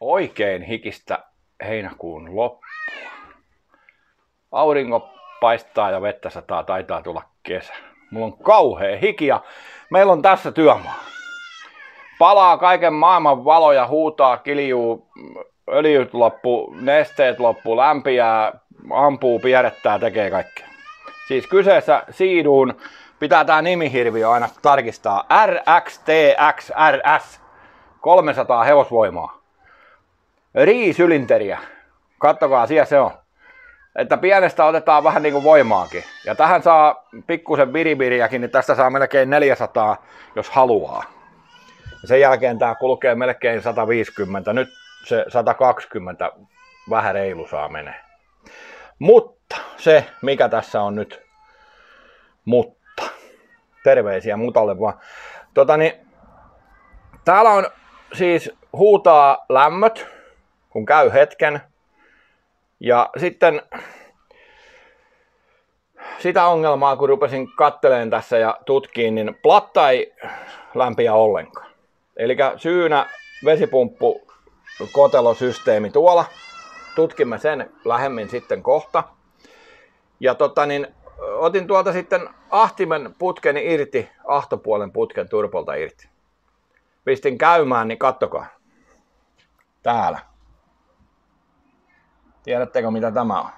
Oikein hikistä heinäkuun loppua. Aurinko paistaa ja vettä sataa, taitaa tulla kesä. Mulla on kauhea hiki ja meillä on tässä työmaa. Palaa kaiken maailman valoja, huutaa, kiljuu, öljyt loppu, nesteet loppu, lämpiää, ampuu, pierrettää, tekee kaikkea. Siis kyseessä Seadoon, pitää tää nimihirviö aina tarkistaa, RXTXRS, 300 hevosvoimaa. Riisylinteriä, kattokaa, siellä se on. Että pienestä otetaan vähän niinku voimaakin. Ja tähän saa pikkusen biribiriäkin, niin tästä saa melkein 400, jos haluaa. Ja sen jälkeen tää kulkee melkein 150, nyt se 120 vähän reilu saa menee. Mutta se, mikä tässä on nyt, terveisiä Mutalle vaan. Täällä on siis huutaa lämmöt, kun käy hetken. Ja sitten sitä ongelmaa, kun rupesin katteleen tässä ja tutkiin, niin platta ei lämpiä ollenkaan. Eli syynä vesipumppu kotelosysteemi tuolla. Tutkimme sen lähemmin sitten kohta. Ja otin tuolta sitten ahtimen putkeni irti, ahtopuolen putken turpolta irti. Pistin käymään, niin kattokaa. Täällä. Tiedättekö mitä tämä on?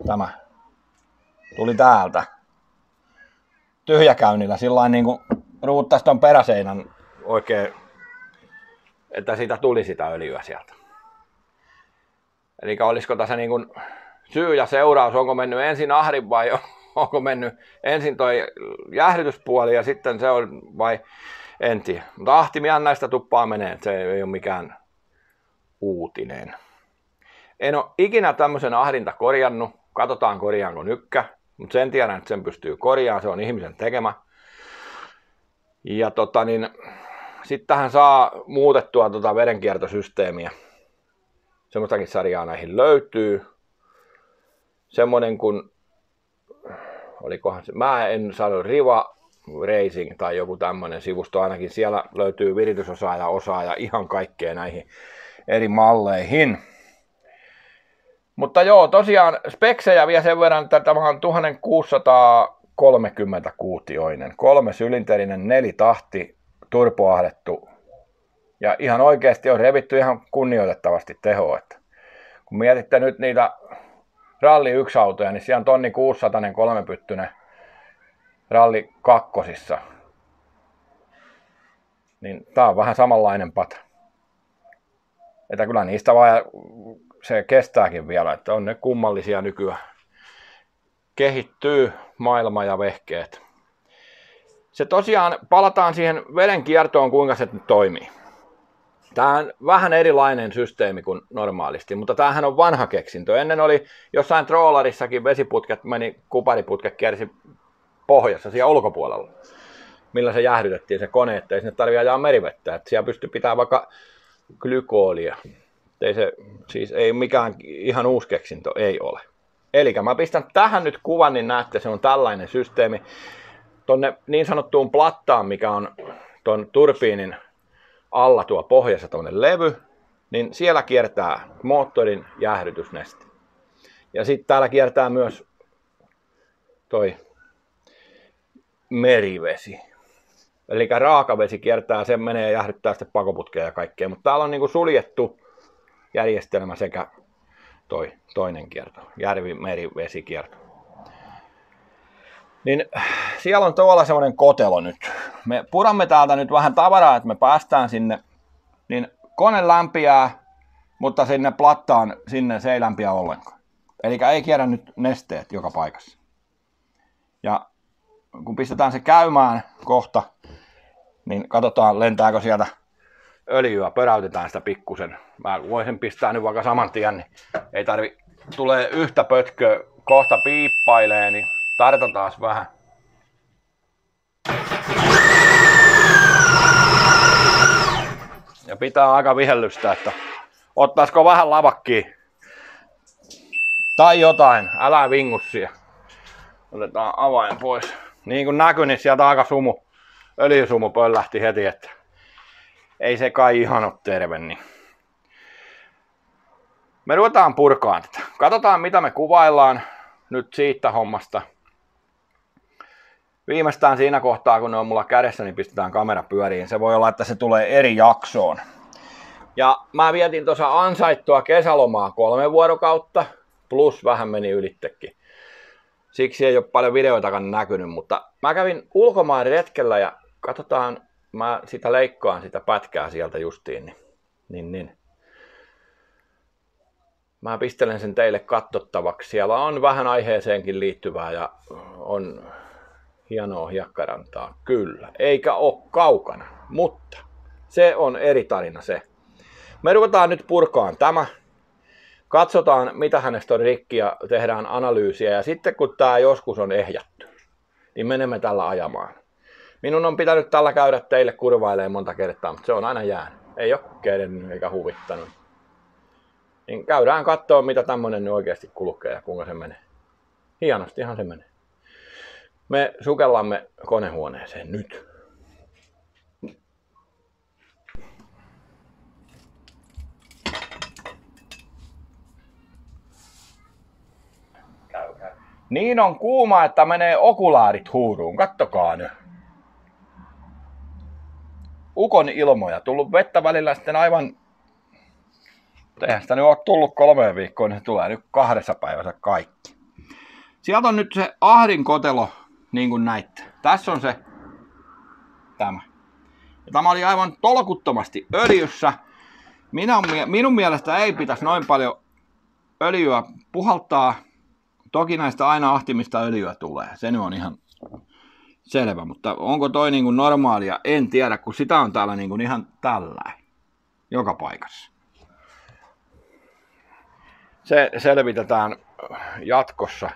Tämä. Tuli täältä. Tyhjäkäynnillä, sillain niinku ruuttaisi ton peräseinän oikein, että siitä tuli sitä öljyä sieltä. Eli olisiko tässä niinku syy ja seuraus, onko mennyt ensin ahdin vai onko mennyt ensin toi jäähdytyspuoli ja sitten se on vai en tiedä. Mutta ahtimihan näistä tuppaa menee, se ei ole mikään uutinen. En ole ikinä tämmöisen ahdinta korjannut, katsotaan korjaanko nykkä, mutta sen tiedän, että sen pystyy korjaamaan, se on ihmisen tekemä. Ja sitten tähän saa muutettua vedenkiertosysteemiä. Semmoistakin sarjaa näihin löytyy. Semmoinen kuin, olikohan se, mä en sano Riva Racing tai joku tämmöinen sivusto ainakin. Siellä löytyy viritysosaa ja osaa ja ihan kaikkea näihin eri malleihin. Mutta joo, tosiaan speksejä vielä sen verran, että tämä on 1630 kuutioinen, 3-sylinterinen, 4-tahti, turboahdettu ja ihan oikeasti on revitty ihan kunnioitettavasti tehoa. Että kun mietitte nyt niitä Ralli 1-autoja, niin siellä on 1600 kolmepyttyinen Ralli 2. Niin tää on vähän samanlainen pata. Että kyllä niistä vaan se kestääkin vielä, että on ne kummallisia nykyään. Kehittyy maailma ja vehkeet. Se tosiaan, palataan siihen veden kiertoon, kuinka se nyt toimii. Tämä on vähän erilainen systeemi kuin normaalisti, mutta tämähän on vanha keksintö. Ennen oli jossain troolarissakin vesiputket meni, kupariputket kiersi pohjassa siellä ulkopuolella, millä se jäähdytettiin se kone, ettei sinne tarvitse ajaa merivettä. Että siellä pystyy pitämään vaikka glykoolia. Ei se siis ei mikään ihan uusi keksintö, ei ole. Eli mä pistän tähän nyt kuvan, niin näette, se on tällainen systeemi. Tonne niin sanottuun plattaan, mikä on ton turbiinin alla tuo pohjassa tuonne levy, niin siellä kiertää moottorin jäähdytysneste. Ja sitten täällä kiertää myös toi merivesi. Eli raakavesi kiertää, se menee ja jäähdyttää sitten pakoputkea ja kaikkea. Mutta täällä on niinku suljettu järjestelmä sekä toinen kierto, järvi-meri-vesikierto. Niin siellä on tuolla semmoinen kotelo nyt. Me puramme täältä nyt vähän tavaraa, että me päästään sinne. Niin kone lämpiää, mutta sinne plattaan sinne se ei lämpiä ollenkaan. Eli ei kierrä nyt nesteet joka paikassa. Ja kun pistetään se käymään kohta, niin katsotaan lentääkö sieltä öljyä, pöräytetään sitä pikkusen. Mä voisin pistää nyt vaikka saman tien, niin ei tarvi, tulee yhtä pötköä, kohta piippailee, niin tartotaan vähän. Ja pitää aika vihellystä, että ottaisiko vähän lavakkiin. Tai jotain, älä vingu siellä. Otetaan avain pois. Niin kuin näkyi, niin sieltä aika öljysumu pöllähti heti, että ei se kai ihan ole terve. Niin. Me ruvetaan purkaan tätä. Katsotaan mitä me kuvaillaan nyt siitä hommasta. Viimeistään siinä kohtaa kun ne on mulla kädessä, niin pistetään kamera pyöriin. Se voi olla, että se tulee eri jaksoon. Ja mä vietin tuossa ansaittua kesälomaa 3 vuorokautta. Plus vähän meni ylittekin. Siksi ei ole paljon videoitakaan näkynyt, mutta mä kävin ulkomaan retkellä ja katsotaan, mä sitä leikkaan sitä pätkää sieltä justiin. Niin. Mä pistelen sen teille katsottavaksi. Siellä on vähän aiheeseenkin liittyvää ja on hienoa hiekkarantaa. Kyllä, eikä ole kaukana, mutta se on eri tarina se. Me ruvetaan nyt purkaan tämä. Katsotaan mitä hänestä on rikki ja tehdään analyysiä ja sitten kun tämä joskus on ehjätty, niin menemme tällä ajamaan. Minun on pitänyt tällä käydä teille kurvailemaan monta kertaa, mutta se on aina jäänyt. Ei ole kerennyt eikä huvittanut. Niin käydään katsoa mitä tämmönen nyt oikeasti kulkee ja kuinka se menee. Hienostihan se menee. Me sukellamme konehuoneeseen nyt. Käy. Niin on kuuma, että menee okulaarit huuruun. Kattokaa nyt. Ukon ilmoja. Tullut vettä välillä sitten aivan... Eihän sitä nyt ole tullut 3 viikkoa, niin se tulee nyt 2 päivässä kaikki. Sieltä on nyt se ahdinkotelo, niin kuin näitte. Tässä on se tämä. Ja tämä oli aivan tolkuttomasti öljyssä. Minun mielestä ei pitäisi noin paljon öljyä puhaltaa. Toki näistä aina ahtimista öljyä tulee. Se nyt on ihan selvä. Mutta onko toi niin kuin normaalia? En tiedä, kun sitä on täällä niin kuin ihan tällainen. Joka paikassa. Se selvitetään jatkossa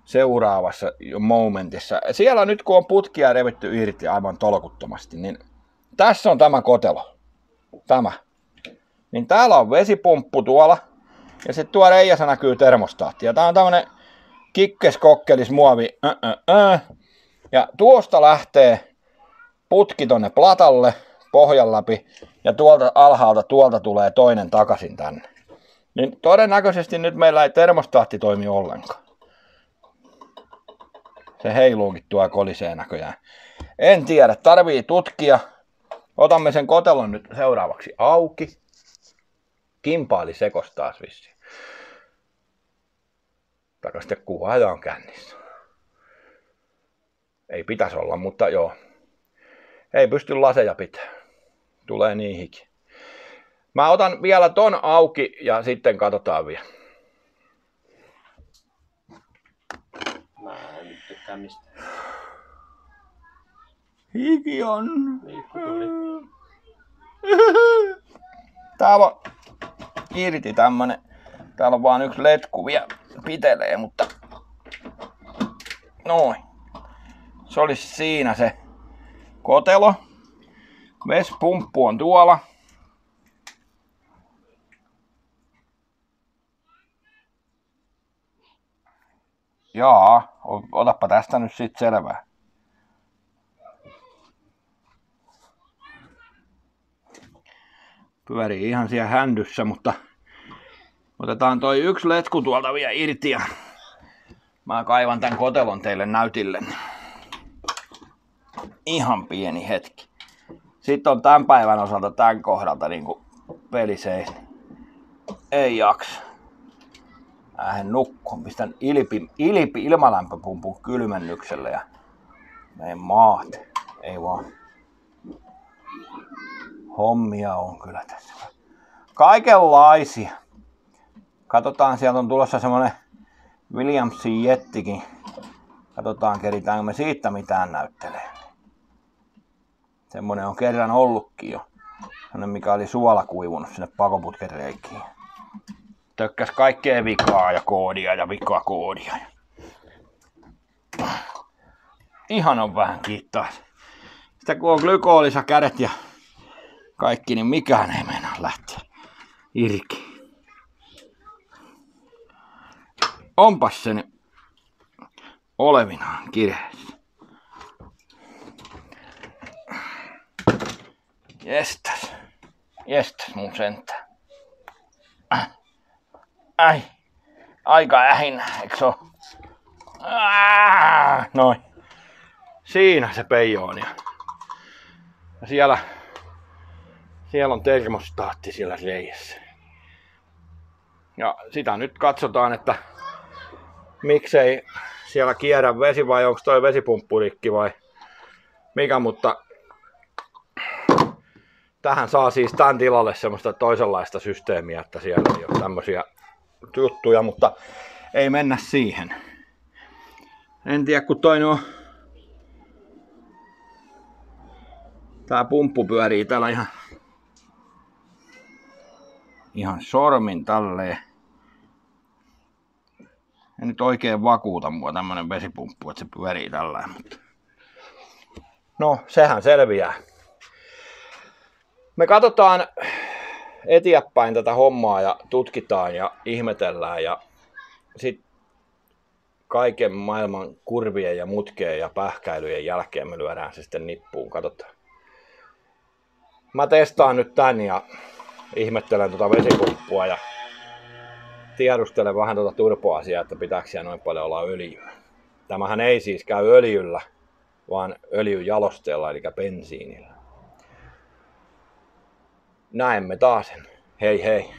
seuraavassa momentissa. Siellä nyt kun on putkia revitty irti aivan tolkuttomasti, niin tässä on tämä kotelo. Tämä. Niin täällä on vesipumppu tuolla. Ja sitten tuo reijässä näkyy termostaatti. Ja tää on tämmönen kikkeskokkelis muovi. Ja tuosta lähtee putki tonne platalle pohjan läpi. Ja tuolta alhaalta tuolta tulee toinen takaisin tänne. Niin todennäköisesti nyt meillä ei termostaatti toimi ollenkaan. Se heiluukin tuo kolisee näköjään. En tiedä, tarvii tutkia. Otamme sen kotelon nyt seuraavaksi auki. Kimpaali sekos taas vissiin. Taka sitten kuvaaja on kännissä. Ei pitäisi olla, mutta joo. Ei pysty laseja pitää. Tulee niin hiki. Mä otan vielä ton auki ja sitten katsotaan vielä. Mä en tykkää mistään. Hiki on. Tuli. Täällä on irti tämmönen. Täällä on vaan yksi letku vielä pitelee, mutta noin. Se olisi siinä se kotelo. Vesipumppu on tuolla. Jaa, otappa tästä nyt sit selvää. Pyörii ihan siellä händyssä, mutta otetaan toi yksi letku tuolta vielä irti ja mä kaivan tän kotelon teille näytille. Ihan pieni hetki. Sitten on tämän päivän osalta tämän kohdalta niinku peli seis. Ei jaksa. Lähden nukkuun. Pistän ilmalämpöpumpun kylmennykselle ja menen maat. Ei vaan. Hommia on kyllä tässä. Kaikenlaisia. Katsotaan, sieltä on tulossa semmonen Williamsin jettikin. Katsotaan, keritäänkö me siitä mitään näyttelee. Semmonen on kerran ollutkin jo. Semmonen, mikä oli suola kuivunut sinne pakoputken reikiin. Tökkäs kaikkea vikaa ja koodia ja vikaa koodia. Ihan on vähän kiittää. Sitten kun on glykoolissa kädet ja kaikki, niin mikään ei meinaa lähteä irki. Onpas sen olevinaan kireessä. Jestas mun sentään. Aika ähinä, eikö se oo? Noin. Siinä se peijo on. Ja siellä on termostaatti siellä reiässä. Ja sitä nyt katsotaan, että miksei siellä kierrä vesi vai onko toi vesipumppu rikki vai mikä, mutta tähän saa siis tämän tilalle semmoista toisenlaista systeemiä, että siellä ei ole tämmöisiä juttuja, mutta ei mennä siihen. En tiedä, kun toi tää pumppu pyörii täällä ihan sormin tälleen. En nyt oikein vakuuta mua tämmönen vesipumppu, että se pyörii tällä, mutta no, sehän selviää. Me katsotaan eteenpäin tätä hommaa ja tutkitaan ja ihmetellään ja sit kaiken maailman kurvien ja mutkeen ja pähkäilyjen jälkeen me lyödään se sitten nippuun, katsotaan. Mä testaan nyt tän ja ihmettelen tuota vesipumppua ja tiedustelen vähän tuota turpoasiaa, että pitääkö siellä noin paljon olla öljyä. Tämähän ei siis käy öljyllä, vaan öljyjalosteella eli bensiinillä. Näemme taas. Hei hei.